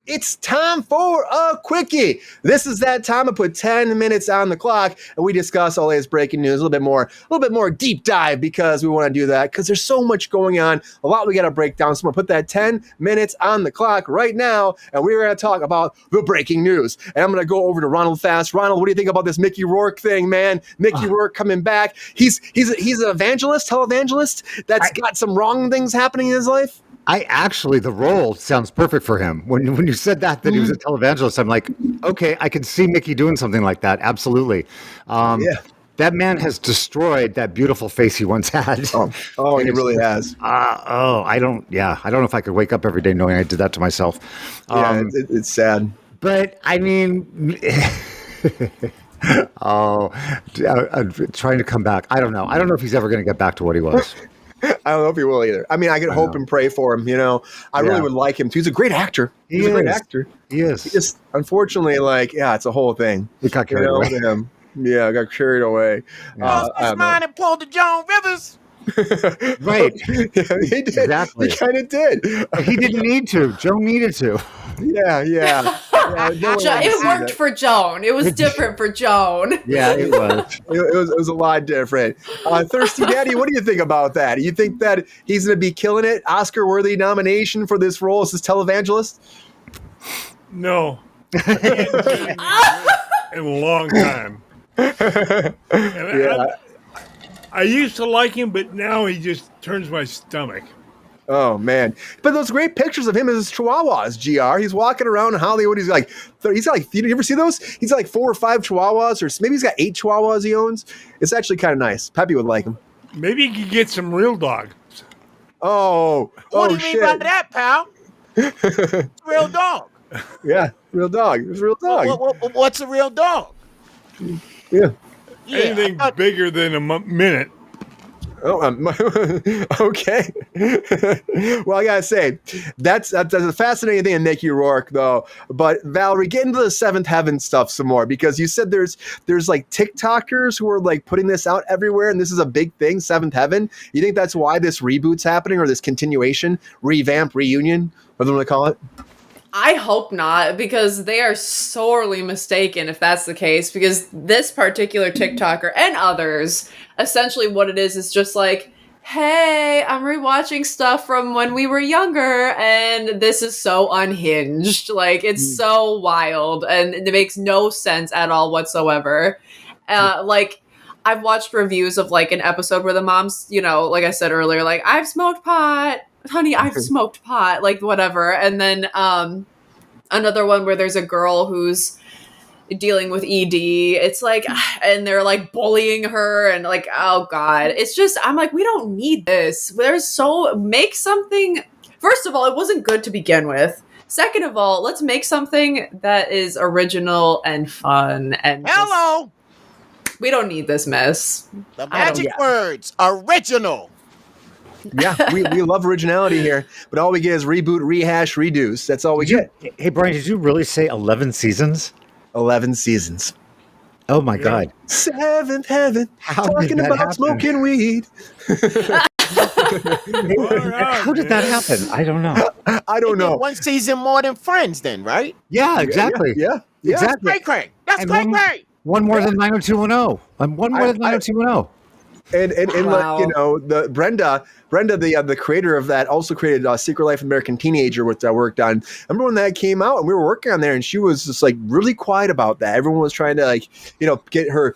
It's time for a Quickie. This is that time I put 10 minutes on the clock and we discuss all latest breaking news, a little bit more deep dive because we want to do that because there's so much going on, a lot we got to break down. So I'm going to put that 10 minutes on the clock right now and we're going to talk about the breaking news. And I'm going to go over to Ronald fast. Ronald, what do you think about this Mickey Rourke thing, man? Mickey Rourke coming back. He's an evangelist, televangelist that's got some wrong things happening in his life. The role sounds perfect for him. When you said that he was a televangelist, I'm like, okay, I can see Mickey doing something like that. Absolutely. That man has destroyed that beautiful face he once had. Oh, he really has. I don't know if I could wake up every day knowing I did that to myself. It's sad. But I mean, I'm trying to come back. I don't know. I don't know if he's ever going to get back to what he was. I don't know if he will either. I mean, I could hope and pray for him. I really would like him. He's a great actor. He's a great actor. He is. He just, unfortunately, it's a whole thing. He got carried away. Him. Yeah, I got carried away. Lost his mind and pulled the Joan Rivers. Right. Yeah, he did. Exactly. He kind of did. He didn't need to. Joe needed to. Yeah. It worked for Joan. It was different for Joan. Yeah, it was. It was a lot different. Thirsty Daddy, what do you think about that? Do you think that he's going to be killing it? Oscar-worthy nomination for this role as this televangelist? No. In a long time. I used to like him, but now he just turns my stomach. Oh, man. But those great pictures of him as chihuahuas, GR. He's walking around in Hollywood. He's got you ever see those? He's got like 4 or 5 chihuahuas, or maybe he's got 8 chihuahuas he owns. It's actually kind of nice. Peppy would like him. Maybe he could get some real dogs. What do you mean by that, pal? Real dog. Yeah, real dog. It's a real dog. What's a real dog? Yeah. Anything bigger than a minute. Oh, okay. Well, I gotta say, that's a fascinating thing in Mickey Rourke, though. But Valerie, get into the Seventh Heaven stuff some more, because you said there's like TikTokers who are like putting this out everywhere, and this is a big thing, Seventh Heaven. You think that's why this reboot's happening, or this continuation, revamp, reunion, whatever you want to call it? I hope not, because they are sorely mistaken if that's the case, because this particular TikToker and others, essentially what it is just like, hey, I'm rewatching stuff from when we were younger and this is so unhinged. Like, it's so wild and it makes no sense at all whatsoever. Like, I've watched reviews of like an episode where the mom's, like I said earlier, like, I've smoked pot. Honey, I've smoked pot, like whatever. And then another one where there's a girl who's dealing with ED. It's like, and they're like bullying her and like, oh God. It's just, I'm like, we don't need this. Make something. First of all, it wasn't good to begin with. Second of all, let's make something that is original and fun. And hello. We don't need this mess. The magic words, original. Yeah, we love originality here, but all we get is reboot, rehash, redos. That's all we get. Hey, Brian, did you really say 11 seasons? 11 seasons. Oh, my God. Seventh Heaven. Talking about happen? Smoking weed. How did that happen? I don't know. I don't know. One season more than Friends then, right? Yeah, exactly. Yeah. Exactly. That's great. That's great. One more than 90210. One more than 90210. And wow. The Brenda, the creator of that, also created Secret Life of American Teenager, which I worked on. I remember when that came out, and we were working on there, and she was just like really quiet about that. Everyone was trying to get her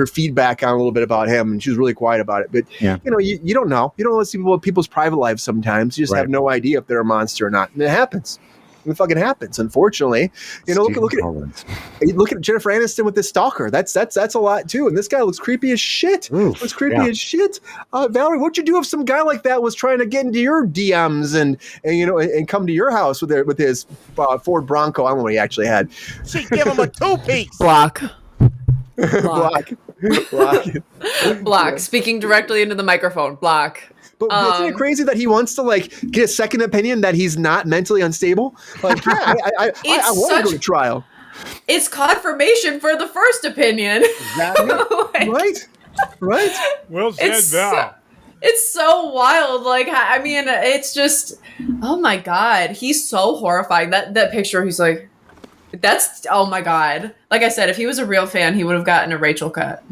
feedback on a little bit about him, and she was really quiet about it. But you don't know. You don't know see people's private lives sometimes. You just have no idea if they're a monster or not, and it happens. It fucking happens, unfortunately. Look at Jennifer Aniston with this stalker. That's a lot too. And this guy looks creepy as shit. Looks creepy as shit. Valerie, what'd you do if some guy like that was trying to get into your DMs and come to your house with his Ford Bronco? I don't know what he actually had. She give him a 2-piece. Block. Block. Speaking directly into the microphone. Block. But isn't it crazy that he wants to get a second opinion that he's not mentally unstable? Like, I want to go to trial. It's confirmation for the first opinion. Exactly. Right. Well said, Val. It's so wild. Like, I mean, it's just, oh my God. He's so horrifying. That picture, he's like, that's, oh my God. Like I said, if he was a real fan, he would have gotten a Rachel cut.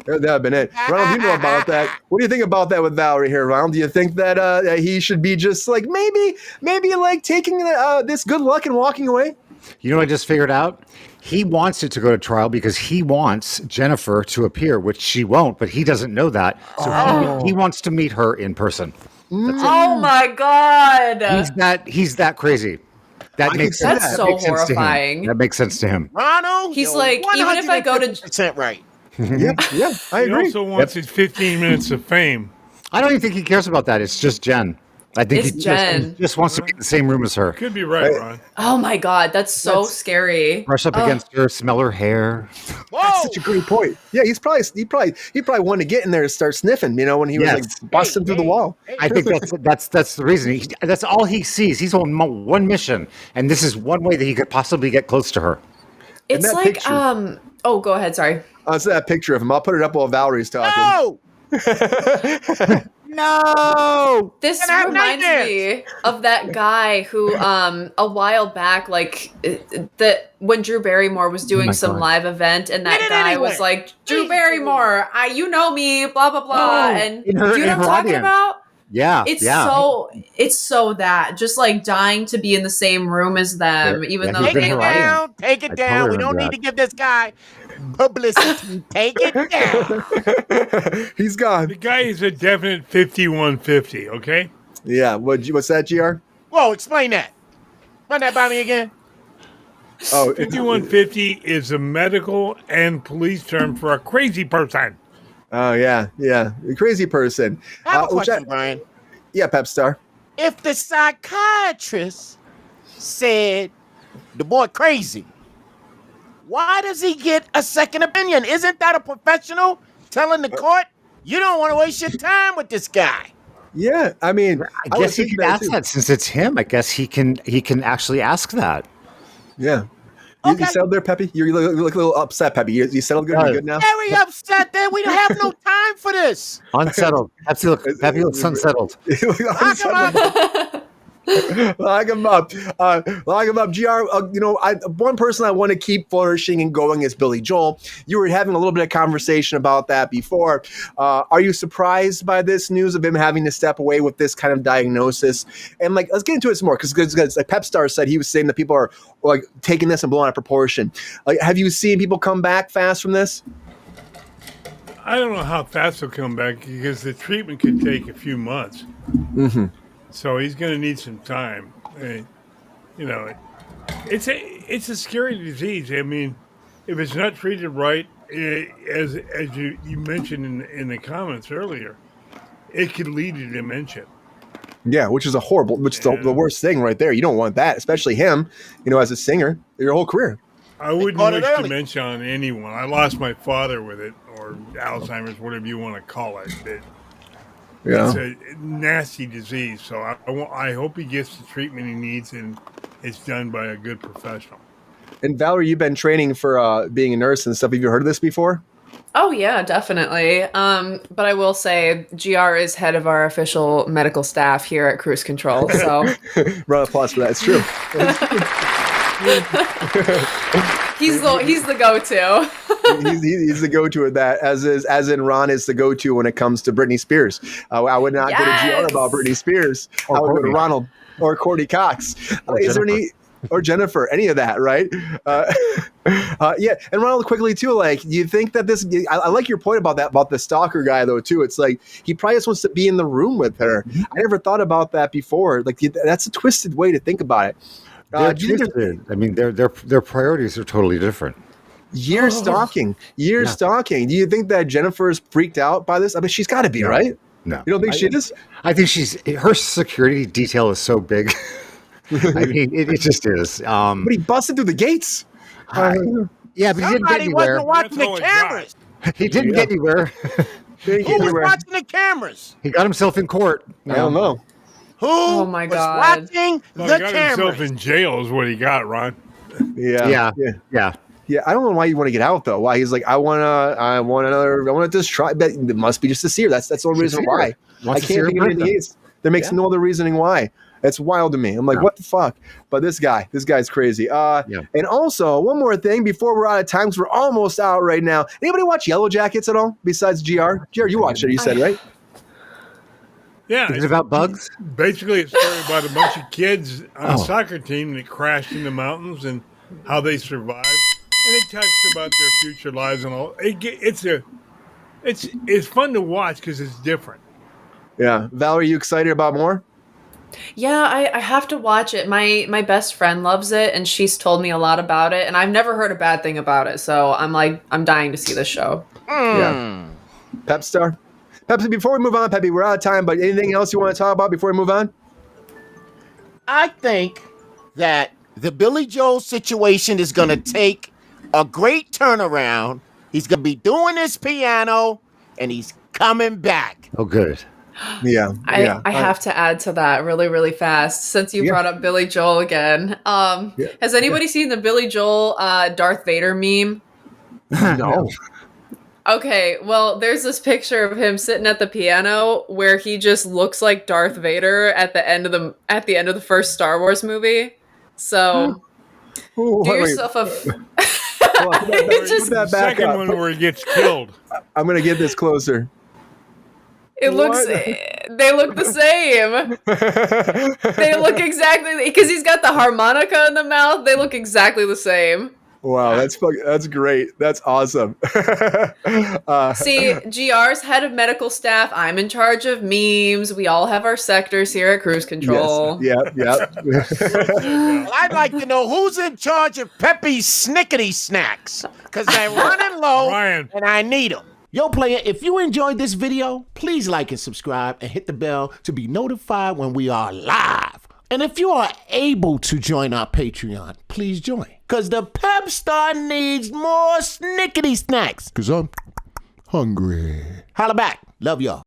That'd have been it. Ronald, you know about that. What do you think about that with Valerie here, Ronald? Do you think that he should be just like maybe like taking this good luck and walking away? You know what I just figured out? He wants it to go to trial because he wants Jennifer to appear, which she won't, but he doesn't know that. So he wants to meet her in person. Oh my God. He's that crazy. That's so horrifying. That makes sense to him. Ronald, he's like, even if I go to % right. Yeah, I agree. He also wants his 15 minutes of fame. I don't even think he cares about that. It's just Jen. I think It's Jen. He just wants to be in the same room as her. Could be right, Ron. Oh my God, that's so scary. Brush up against her, smell her hair. That's such a great point. Yeah, he probably wanted to get in there and start sniffing. You know, when he was like busting through the wall. I think that's the reason. That's all he sees. He's on one mission, and this is one way that he could possibly get close to her. It's like picture. Oh, go ahead. Sorry. It's that picture of him. I'll put it up while Valerie's talking. No. No. This reminds me of that guy who, a while back, like that when Drew Barrymore was doing some live event, and that guy was like, "Drew Barrymore, you know me, blah blah blah," and do you know what I'm talking about? Yeah, it's so that just like dying to be in the same room as them, even though take it down. We don't need to give this guy publicity. Take it down. He's gone. The guy is a definite 5150. Okay. Yeah. What's that, Gr? Whoa, explain that. Run that by me again. Oh, 5150 is a medical and police term for a crazy person. Oh yeah, a crazy person. I have a question, Brian. Yeah, Pep Star. If the psychiatrist said the boy crazy, why does he get a second opinion? Isn't that a professional telling the court you don't want to waste your time with this guy? Yeah, I mean, I guess he can ask that since it's him. I guess he can actually ask that. Yeah. You settled there, Peppy? You look a little upset, Peppy. You settled good? You good now? Very upset that we don't have no time for this. Unsettled. Peppy looks unsettled. Lock him up. Lock him up. GR, one person I want to keep flourishing and going is Billy Joel. You were having a little bit of conversation about that before. Are you surprised by this news of him having to step away with this kind of diagnosis? And let's get into it some more because like Pep Star said, he was saying that people are like taking this and blowing out of proportion. Like, have you seen people come back fast from this? I don't know how fast he'll come back because the treatment could take a few months. Mm-hmm. So he's going to need some time. It's a scary disease. I mean, if it's not treated right, as you mentioned in the comments earlier, it could lead to dementia. Yeah, which is the worst thing right there. You don't want that, especially him, as a singer, your whole career. I wouldn't wish dementia on anyone. I lost my father with it, or Alzheimer's, whatever you want to call it. It's a nasty disease, so I hope he gets the treatment he needs and it's done by a good professional. And Valerie, you've been training for being a nurse and stuff. Have you heard of this before? Oh, yeah, definitely. But I will say GR is head of our official medical staff here at Cruise Control. So round of applause for that. It's true. He's the go-to. he's the go-to with that, as in Ron is the go-to when it comes to Britney Spears. I would not go to GR about Britney Spears. I would go to Ronald or Courtney Cox. Is there any... Or Jennifer, any of that, right? Yeah, and Ronald, quickly too. Like, do you think that this? I like your point about the stalker guy though too. It's like he probably just wants to be in the room with her. Mm-hmm. I never thought about that before. Like, that's a twisted way to think about it. Their priorities are totally different. Stalking. Stalking. Do you think that Jennifer is freaked out by this? I mean, she's got to be, right? No, you don't think she is? I think her security detail is so big. I mean, it just is. But he busted through the gates. Yeah, but he didn't get anywhere. Wasn't watching the cameras. He didn't get anywhere. Who was watching the cameras? He got himself in court. I don't know. Who was watching the cameras? He got himself in jail is what he got, Ron. Yeah. Yeah, I don't know why you want to get out though. Why he's like, I want to just try. But it must be just to see her. That's the only reason why. I can't think of anything else. There makes no other reasoning why. It's wild to me. I'm like, what the fuck? But this guy's crazy. And also one more thing before we're out of time, because we're almost out right now. Anybody watch Yellowjackets at all besides GR? GR, you watched it. You said right? Yeah. Is it about bugs? Basically, it's a story about a bunch of kids on a soccer team that crashed in the mountains and how they survived. And it talks about their future lives and all. It's fun to watch because it's different. Yeah. Valerie, you excited about more? Yeah, I have to watch it. My best friend loves it, and she's told me a lot about it, and I've never heard a bad thing about it. So I'm dying to see this show. Yeah. Pep Star? Pepsi, before we move on, Peppy, we're out of time, but anything else you want to talk about before we move on? I think that the Billy Joel situation is going to take a great turnaround. He's going to be doing his piano, and he's coming back. Oh, good. Yeah. I have to add to that really, really fast since you brought up Billy Joel again. Has anybody seen the Billy Joel Darth Vader meme? No. Okay, well, there's this picture of him sitting at the piano where he just looks like Darth Vader at the end of the first Star Wars movie. So do yourself a The second one where he gets killed. I'm gonna get this closer. They look the same. They look exactly, because he's got the harmonica in the mouth. They look exactly the same. Wow, that's great. That's awesome. See, GR's head of staff. I'm in charge of memes. We all have our sectors here at Cruise Control. Yes. Yeah. Well, I'd like to know who's in charge of Peppy's Snickety Snacks, because they're running low and I need them. Yo, player, if you enjoyed this video, please like and subscribe and hit the bell to be notified when we are live. And if you are able to join our Patreon, please join. Because the Pep Star needs more Snickety Snacks. Because I'm hungry. Holla back. Love y'all.